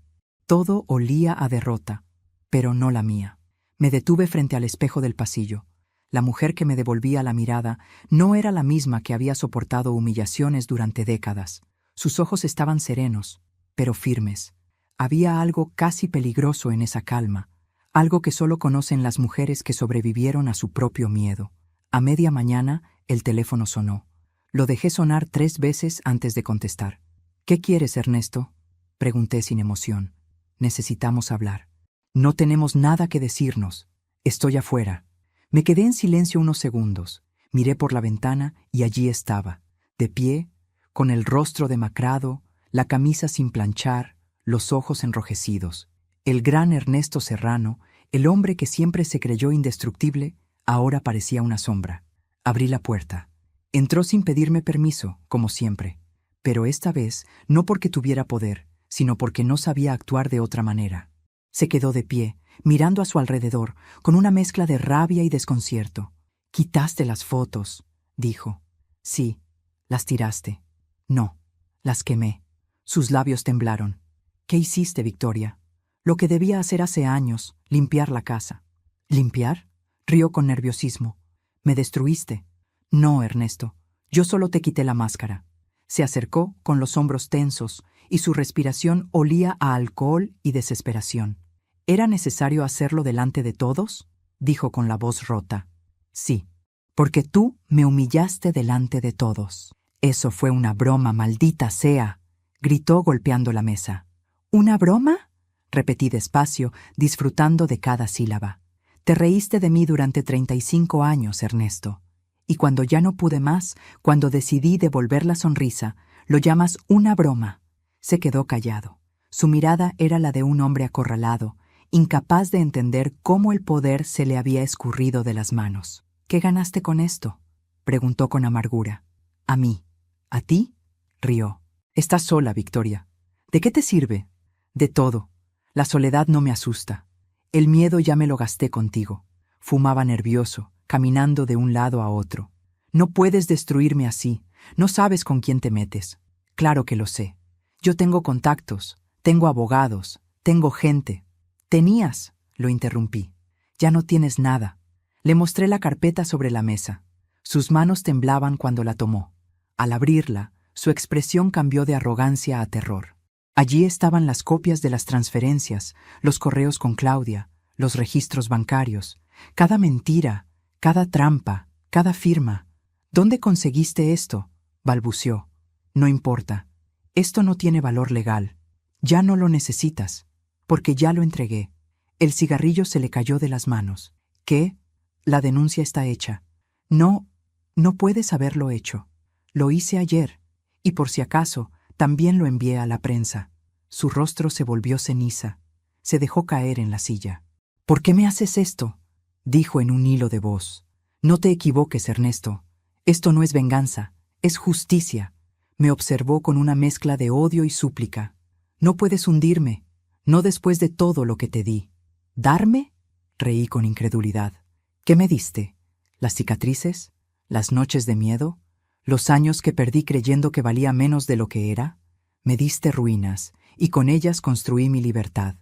Todo olía a derrota, pero no la mía. Me detuve frente al espejo del pasillo. La mujer que me devolvía la mirada no era la misma que había soportado humillaciones durante décadas. Sus ojos estaban serenos, pero firmes. Había algo casi peligroso en esa calma, algo que solo conocen las mujeres que sobrevivieron a su propio miedo. A media mañana, el teléfono sonó. Lo dejé sonar 3 veces antes de contestar. «¿Qué quieres, Ernesto?», pregunté sin emoción. «Necesitamos hablar». «No tenemos nada que decirnos. Estoy afuera». Me quedé en silencio unos segundos. Miré por la ventana y allí estaba, de pie, con el rostro demacrado, la camisa sin planchar, los ojos enrojecidos. El gran Ernesto Serrano, el hombre que siempre se creyó indestructible, ahora parecía una sombra. Abrí la puerta. Entró sin pedirme permiso, como siempre, pero esta vez no porque tuviera poder, sino porque no sabía actuar de otra manera. Se quedó de pie, mirando a su alrededor, con una mezcla de rabia y desconcierto. «Quitaste las fotos», dijo. «Sí, las tiraste». «No, las quemé». Sus labios temblaron. «¿Qué hiciste, Victoria?» «Lo que debía hacer hace años, limpiar la casa». «¿Limpiar?», rió con nerviosismo. «Me destruiste». «No, Ernesto, yo solo te quité la máscara». Se acercó con los hombros tensos y su respiración olía a alcohol y desesperación. «¿Era necesario hacerlo delante de todos?», dijo con la voz rota. «Sí, porque tú me humillaste delante de todos». «Eso fue una broma, maldita sea», gritó golpeando la mesa. «¿Una broma?», repetí despacio, disfrutando de cada sílaba. «Te reíste de mí durante 35 años, Ernesto. Y cuando ya no pude más, cuando decidí devolver la sonrisa, lo llamas una broma». Se quedó callado. Su mirada era la de un hombre acorralado, incapaz de entender cómo el poder se le había escurrido de las manos. «¿Qué ganaste con esto?», preguntó con amargura. «A mí». «¿A ti?», rió. «Estás sola, Victoria. ¿De qué te sirve?». «De todo. La soledad no me asusta. El miedo ya me lo gasté contigo». Fumaba nervioso, caminando de un lado a otro. «No puedes destruirme así. No sabes con quién te metes». «Claro que lo sé. Yo tengo contactos, tengo abogados, tengo gente». «Tenías», lo interrumpí. «Ya no tienes nada». Le mostré la carpeta sobre la mesa. Sus manos temblaban cuando la tomó. Al abrirla, su expresión cambió de arrogancia a terror. Allí estaban las copias de las transferencias, los correos con Claudia, los registros bancarios, cada mentira, cada trampa, cada firma. «¿Dónde conseguiste esto?», balbuceó. «No importa. Esto no tiene valor legal. Ya no lo necesitas, porque ya lo entregué». El cigarrillo se le cayó de las manos. «¿Qué? La denuncia está hecha». «No, no puedes haberlo hecho. Lo hice ayer, y por si acaso, también lo envié a la prensa». Su rostro se volvió ceniza. Se dejó caer en la silla. «¿Por qué me haces esto?», dijo en un hilo de voz. «No te equivoques, Ernesto. Esto no es venganza, es justicia. Me observó con una mezcla de odio y súplica. No puedes hundirme, no después de todo lo que te di. ¿Darme? Reí con incredulidad. ¿Qué me diste? ¿Las cicatrices? ¿Las noches de miedo? ¿Los años que perdí creyendo que valía menos de lo que era? Me diste ruinas, y con ellas construí mi libertad.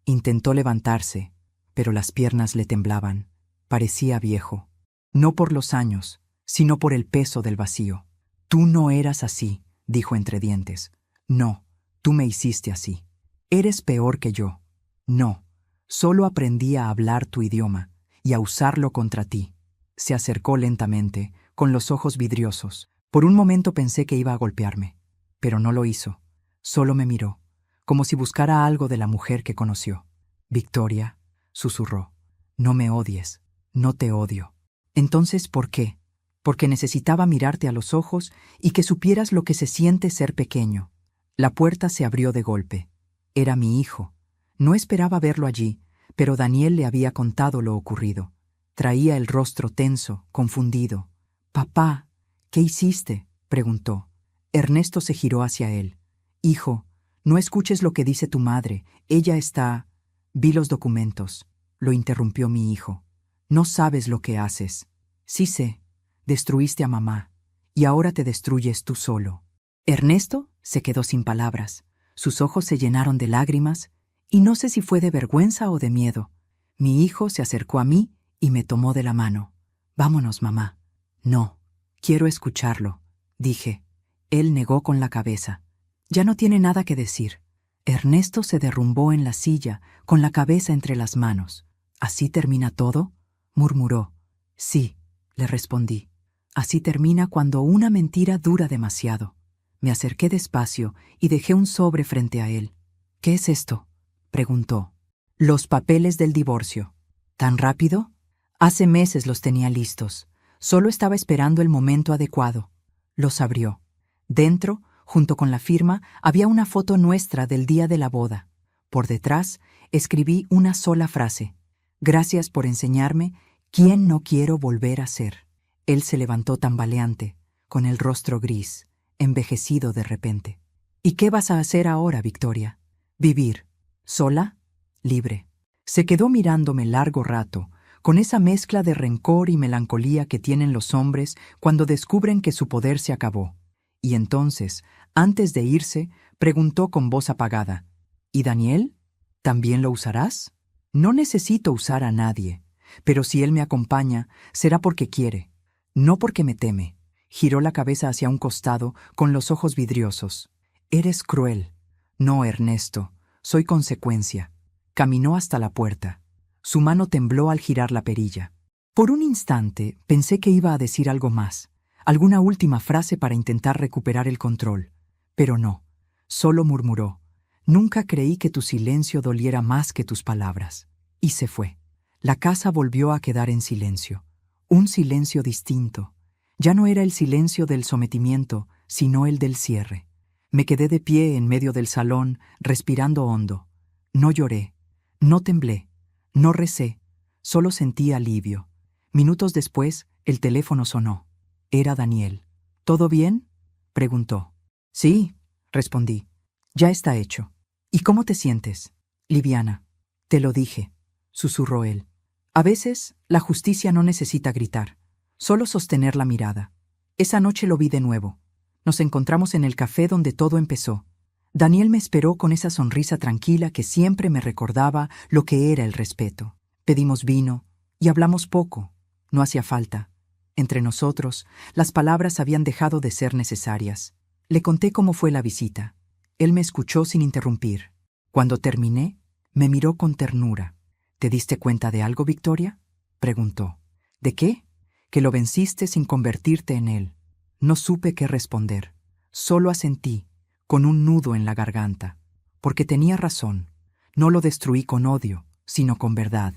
Intentó levantarse, pero las piernas le temblaban. Parecía viejo. No por los años, sino por el peso del vacío. Tú no eras así, dijo entre dientes. No, tú me hiciste así. Eres peor que yo. No, solo aprendí a hablar tu idioma y a usarlo contra ti. Se acercó lentamente, con los ojos vidriosos. Por un momento pensé que iba a golpearme, pero no lo hizo. Solo me miró, como si buscara algo de la mujer que conoció. Victoria, susurró, no me odies, no te odio. Entonces, ¿por qué? Porque necesitaba mirarte a los ojos y que supieras lo que se siente ser pequeño. La puerta se abrió de golpe. Era mi hijo. No esperaba verlo allí, pero Daniel le había contado lo ocurrido. Traía el rostro tenso, confundido. «Papá, ¿qué hiciste?», preguntó. Ernesto se giró hacia él. «Hijo, no escuches lo que dice tu madre. Ella está...» «Vi los documentos», lo interrumpió mi hijo. «No sabes lo que haces». «Sí sé. Destruiste a mamá. Y ahora te destruyes tú solo». Ernesto se quedó sin palabras. Sus ojos se llenaron de lágrimas, y no sé si fue de vergüenza o de miedo. Mi hijo se acercó a mí y me tomó de la mano. «Vámonos, mamá». «No, quiero escucharlo», dije. Él negó con la cabeza. «Ya no tiene nada que decir». Ernesto se derrumbó en la silla, con la cabeza entre las manos. «¿Así termina todo?», murmuró. «Sí», le respondí. «Así termina cuando una mentira dura demasiado». Me acerqué despacio y dejé un sobre frente a él. «¿Qué es esto?», preguntó. «Los papeles del divorcio». «¿Tan rápido?». Hace meses los tenía listos. Solo estaba esperando el momento adecuado. Los abrió. Dentro, junto con la firma, había una foto nuestra del día de la boda. Por detrás, escribí una sola frase. «Gracias por enseñarme quién no quiero volver a ser». Él se levantó tambaleante, con el rostro gris, envejecido de repente. «¿Y qué vas a hacer ahora, Victoria?». «Vivir. ¿Sola?». «Libre». Se quedó mirándome largo rato, con esa mezcla de rencor y melancolía que tienen los hombres cuando descubren que su poder se acabó. Y entonces, antes de irse, preguntó con voz apagada, «¿Y Daniel? ¿También lo usarás?». «No necesito usar a nadie, pero si él me acompaña, será porque quiere, no porque me teme». Giró la cabeza hacia un costado, con los ojos vidriosos. «Eres cruel». «No, Ernesto, soy consecuencia». Caminó hasta la puerta. Su mano tembló al girar la perilla. Por un instante pensé que iba a decir algo más, alguna última frase para intentar recuperar el control. Pero no, solo murmuró, «Nunca creí que tu silencio doliera más que tus palabras». Y se fue. La casa volvió a quedar en silencio. Un silencio distinto. Ya no era el silencio del sometimiento, sino el del cierre. Me quedé de pie en medio del salón, respirando hondo. No lloré, no temblé, no recé, solo sentí alivio. Minutos después, el teléfono sonó. Era Daniel. «¿Todo bien?», preguntó. «Sí», respondí. «Ya está hecho». «¿Y cómo te sientes?». «Liviana». «Te lo dije», susurró él. A veces, la justicia no necesita gritar, solo sostener la mirada. Esa noche lo vi de nuevo. Nos encontramos en el café donde todo empezó. Daniel me esperó con esa sonrisa tranquila que siempre me recordaba lo que era el respeto. Pedimos vino y hablamos poco. No hacía falta. Entre nosotros, las palabras habían dejado de ser necesarias. Le conté cómo fue la visita. Él me escuchó sin interrumpir. Cuando terminé, me miró con ternura. «¿Te diste cuenta de algo, Victoria?», preguntó. «¿De qué?». «Que lo venciste sin convertirte en él». No supe qué responder. Solo asentí, con un nudo en la garganta. Porque tenía razón. No lo destruí con odio, sino con verdad.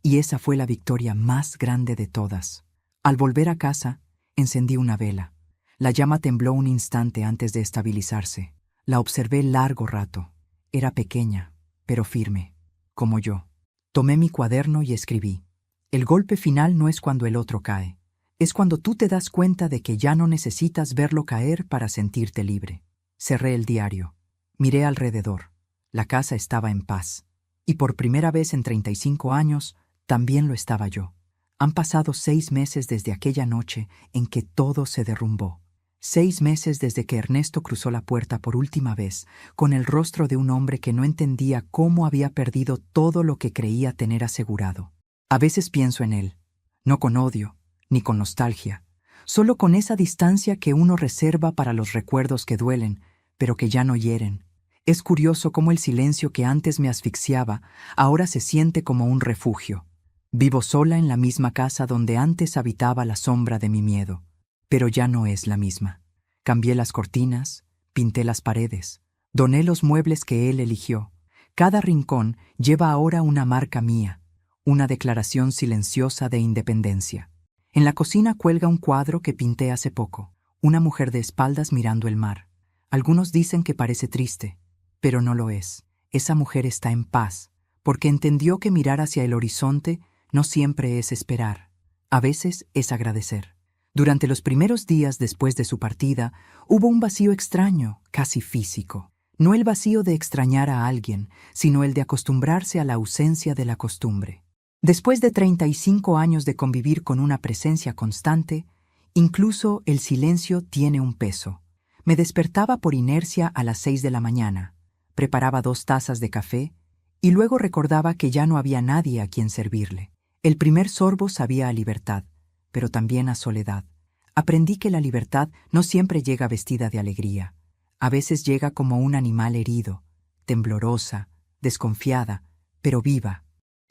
Y esa fue la victoria más grande de todas. Al volver a casa, encendí una vela. La llama tembló un instante antes de estabilizarse. La observé largo rato. Era pequeña, pero firme, como yo. Tomé mi cuaderno y escribí. El golpe final no es cuando el otro cae. Es cuando tú te das cuenta de que ya no necesitas verlo caer para sentirte libre. Cerré el diario. Miré alrededor. La casa estaba en paz. Y por primera vez en 35 años, también lo estaba yo. Han pasado 6 meses desde aquella noche en que todo se derrumbó. 6 meses desde que Ernesto cruzó la puerta por última vez, con el rostro de un hombre que no entendía cómo había perdido todo lo que creía tener asegurado. A veces pienso en él, no con odio, ni con nostalgia, solo con esa distancia que uno reserva para los recuerdos que duelen, pero que ya no hieren. Es curioso cómo el silencio que antes me asfixiaba ahora se siente como un refugio. Vivo sola en la misma casa donde antes habitaba la sombra de mi miedo, pero ya no es la misma. Cambié las cortinas, pinté las paredes, doné los muebles que él eligió. Cada rincón lleva ahora una marca mía, una declaración silenciosa de independencia. En la cocina cuelga un cuadro que pinté hace poco, una mujer de espaldas mirando el mar. Algunos dicen que parece triste, pero no lo es. Esa mujer está en paz, porque entendió que mirar hacia el horizonte no siempre es esperar, a veces es agradecer. Durante los primeros días después de su partida, hubo un vacío extraño, casi físico. No el vacío de extrañar a alguien, sino el de acostumbrarse a la ausencia de la costumbre. Después de 35 años de convivir con una presencia constante, incluso el silencio tiene un peso. Me despertaba por inercia a las 6 de la mañana, preparaba 2 tazas de café y luego recordaba que ya no había nadie a quien servirle. El primer sorbo sabía a libertad, pero también a soledad. Aprendí que la libertad no siempre llega vestida de alegría. A veces llega como un animal herido, temblorosa, desconfiada, pero viva.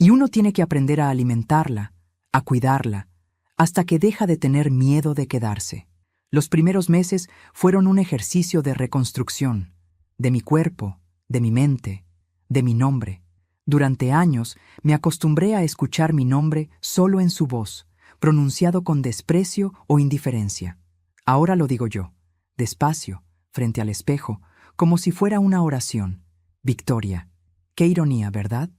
Y uno tiene que aprender a alimentarla, a cuidarla, hasta que deja de tener miedo de quedarse. Los primeros meses fueron un ejercicio de reconstrucción, de mi cuerpo, de mi mente, de mi nombre. Durante años me acostumbré a escuchar mi nombre solo en su voz, pronunciado con desprecio o indiferencia. Ahora lo digo yo, despacio, frente al espejo, como si fuera una oración. Victoria. Qué ironía, ¿verdad?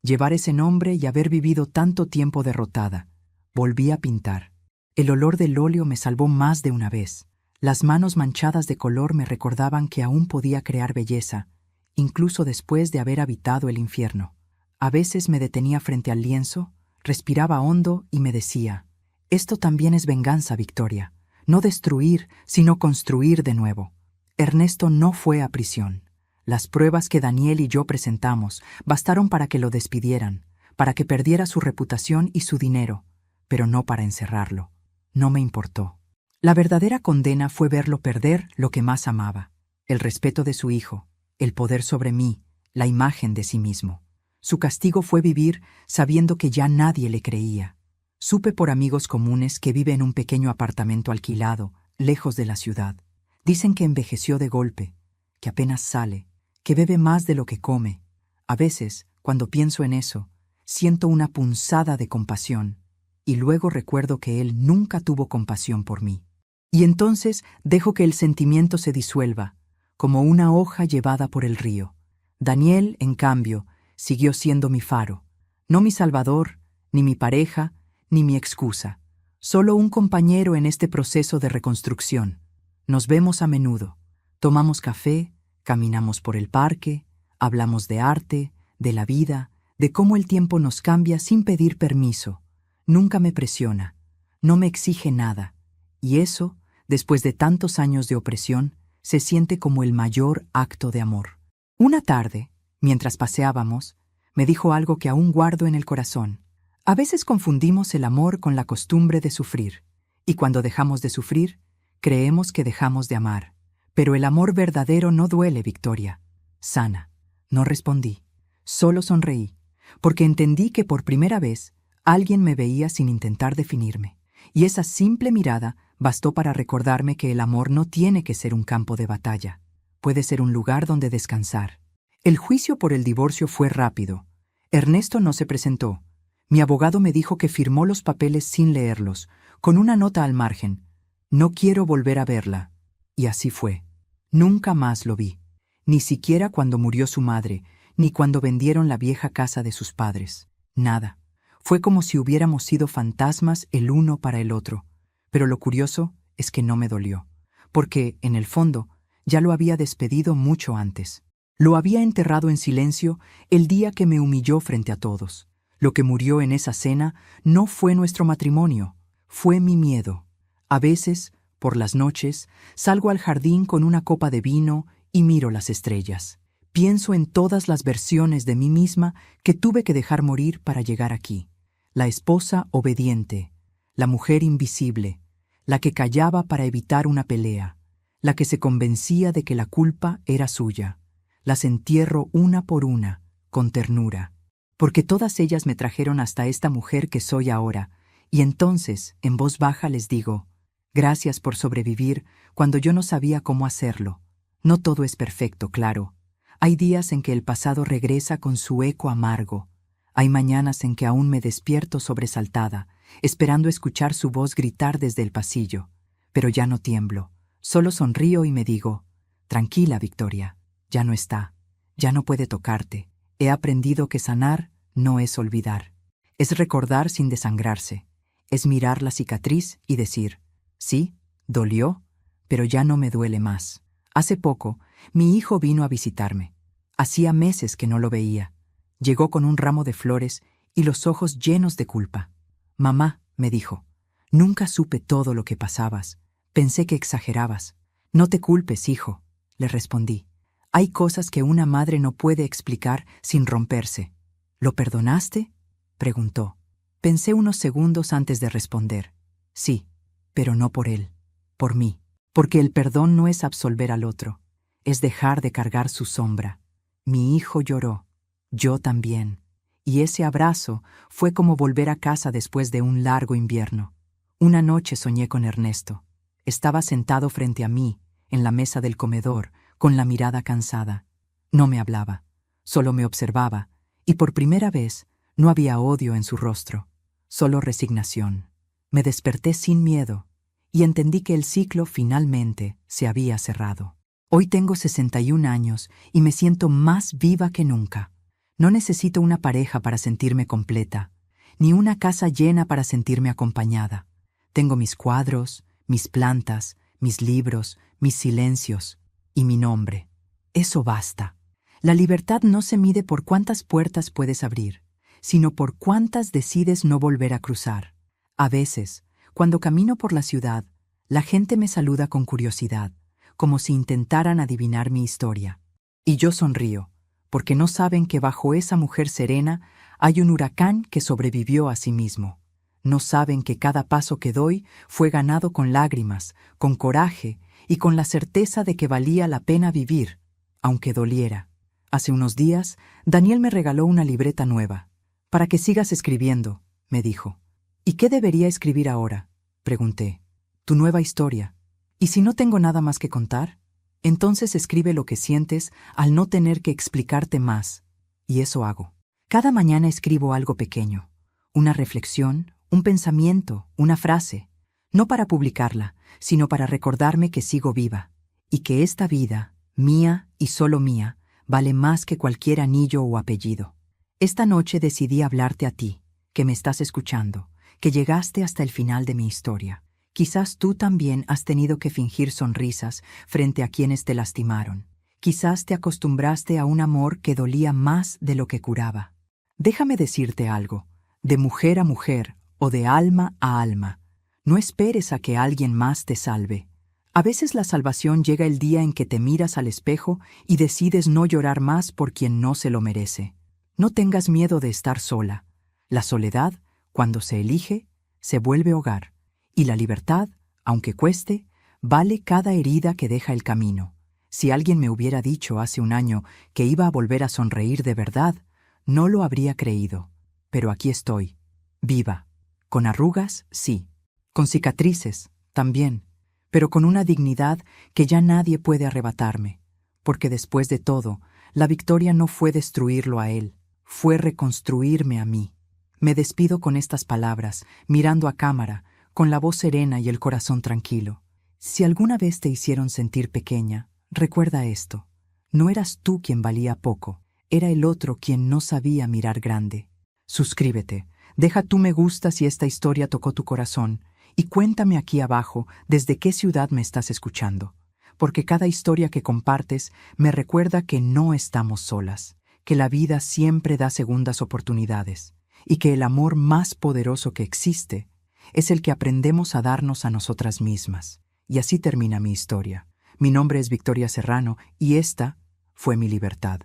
Llevar ese nombre y haber vivido tanto tiempo derrotada. Volví a pintar. El olor del óleo me salvó más de una vez. Las manos manchadas de color me recordaban que aún podía crear belleza, incluso después de haber habitado el infierno. A veces me detenía frente al lienzo, respiraba hondo y me decía, esto también es venganza, Victoria. No destruir, sino construir de nuevo. Ernesto no fue a prisión. Las pruebas que Daniel y yo presentamos bastaron para que lo despidieran, para que perdiera su reputación y su dinero, pero no para encerrarlo. No me importó. La verdadera condena fue verlo perder lo que más amaba, el respeto de su hijo, el poder sobre mí, la imagen de sí mismo. Su castigo fue vivir sabiendo que ya nadie le creía. Supe por amigos comunes que vive en un pequeño apartamento alquilado, lejos de la ciudad. Dicen que envejeció de golpe, que apenas sale, que bebe más de lo que come. A veces, cuando pienso en eso, siento una punzada de compasión, y luego recuerdo que él nunca tuvo compasión por mí. Y entonces dejo que el sentimiento se disuelva, como una hoja llevada por el río. Daniel, en cambio, siguió siendo mi faro, no mi salvador, ni mi pareja, ni mi excusa, solo un compañero en este proceso de reconstrucción. Nos vemos a menudo, tomamos café, caminamos por el parque, hablamos de arte, de la vida, de cómo el tiempo nos cambia sin pedir permiso. Nunca me presiona, no me exige nada, y eso, después de tantos años de opresión, se siente como el mayor acto de amor. Una tarde, mientras paseábamos, me dijo algo que aún guardo en el corazón. A veces confundimos el amor con la costumbre de sufrir, y cuando dejamos de sufrir, creemos que dejamos de amar. Pero el amor verdadero no duele, Victoria. Sana. No respondí, solo sonreí, porque entendí que por primera vez alguien me veía sin intentar definirme, y esa simple mirada bastó para recordarme que el amor no tiene que ser un campo de batalla, puede ser un lugar donde descansar. El juicio por el divorcio fue rápido. Ernesto no se presentó. Mi abogado me dijo que firmó los papeles sin leerlos, con una nota al margen. No quiero volver a verla. Y así fue. Nunca más lo vi. Ni siquiera cuando murió su madre, ni cuando vendieron la vieja casa de sus padres. Nada. Fue como si hubiéramos sido fantasmas el uno para el otro. Pero lo curioso es que no me dolió, porque, en el fondo, ya lo había despedido mucho antes. Lo había enterrado en silencio el día que me humilló frente a todos. Lo que murió en esa cena no fue nuestro matrimonio, fue mi miedo. A veces, por las noches, salgo al jardín con una copa de vino y miro las estrellas. Pienso en todas las versiones de mí misma que tuve que dejar morir para llegar aquí. La esposa obediente, la mujer invisible, la que callaba para evitar una pelea, la que se convencía de que la culpa era suya. Las entierro una por una, con ternura, porque todas ellas me trajeron hasta esta mujer que soy ahora, y entonces, en voz baja les digo, gracias por sobrevivir cuando yo no sabía cómo hacerlo. No todo es perfecto, claro. Hay días en que el pasado regresa con su eco amargo. Hay mañanas en que aún me despierto sobresaltada, esperando escuchar su voz gritar desde el pasillo. Pero ya no tiemblo, solo sonrío y me digo, tranquila, Victoria, ya no está, ya no puede tocarte. He aprendido que sanar no es olvidar. Es recordar sin desangrarse. Es mirar la cicatriz y decir, sí, dolió, pero ya no me duele más. Hace poco, mi hijo vino a visitarme. Hacía meses que no lo veía. Llegó con un ramo de flores y los ojos llenos de culpa. Mamá, me dijo, nunca supe todo lo que pasabas. Pensé que exagerabas. No te culpes, hijo, le respondí. Hay cosas que una madre no puede explicar sin romperse. ¿Lo perdonaste?, preguntó. Pensé unos segundos antes de responder. Sí, pero no por él, por mí. Porque el perdón no es absolver al otro, es dejar de cargar su sombra. Mi hijo lloró, yo también. Y ese abrazo fue como volver a casa después de un largo invierno. Una noche soñé con Ernesto. Estaba sentado frente a mí, en la mesa del comedor, con la mirada cansada. No me hablaba, solo me observaba, y por primera vez no había odio en su rostro, solo resignación. Me desperté sin miedo y entendí que el ciclo finalmente se había cerrado. Hoy tengo 61 años y me siento más viva que nunca. No necesito una pareja para sentirme completa, ni una casa llena para sentirme acompañada. Tengo mis cuadros, mis plantas, mis libros, mis silencios y mi nombre. Eso basta. La libertad no se mide por cuántas puertas puedes abrir, sino por cuántas decides no volver a cruzar. A veces, cuando camino por la ciudad, la gente me saluda con curiosidad, como si intentaran adivinar mi historia. Y yo sonrío, porque no saben que bajo esa mujer serena hay un huracán que sobrevivió a sí mismo. No saben que cada paso que doy fue ganado con lágrimas, con coraje y con la certeza de que valía la pena vivir, aunque doliera. Hace unos días, Daniel me regaló una libreta nueva. Para que sigas escribiendo, me dijo. ¿Y qué debería escribir ahora?, pregunté. Tu nueva historia. ¿Y si no tengo nada más que contar? Entonces escribe lo que sientes al no tener que explicarte más. Y eso hago. Cada mañana escribo algo pequeño. Una reflexión, un pensamiento, una frase. No para publicarla, sino para recordarme que sigo viva. Y que esta vida, mía y solo mía, vale más que cualquier anillo o apellido. Esta noche decidí hablarte a ti, que me estás escuchando, que llegaste hasta el final de mi historia. Quizás tú también has tenido que fingir sonrisas frente a quienes te lastimaron. Quizás te acostumbraste a un amor que dolía más de lo que curaba. Déjame decirte algo, de mujer a mujer o de alma a alma. No esperes a que alguien más te salve. A veces la salvación llega el día en que te miras al espejo y decides no llorar más por quien no se lo merece. No tengas miedo de estar sola. La soledad, cuando se elige, se vuelve hogar. Y la libertad, aunque cueste, vale cada herida que deja el camino. Si alguien me hubiera dicho hace un año que iba a volver a sonreír de verdad, no lo habría creído. Pero aquí estoy, viva. Con arrugas, sí. Con cicatrices, también. Pero con una dignidad que ya nadie puede arrebatarme. Porque después de todo, la victoria no fue destruirlo a él, fue reconstruirme a mí. Me despido con estas palabras, mirando a cámara, con la voz serena y el corazón tranquilo. Si alguna vez te hicieron sentir pequeña, recuerda esto. No eras tú quien valía poco, era el otro quien no sabía mirar grande. Suscríbete, deja tu me gusta si esta historia tocó tu corazón Y cuéntame aquí abajo desde qué ciudad me estás escuchando, porque cada historia que compartes me recuerda que no estamos solas, que la vida siempre da segundas oportunidades y que el amor más poderoso que existe es el que aprendemos a darnos a nosotras mismas. Y así termina mi historia. Mi nombre es Victoria Serrano y esta fue mi libertad.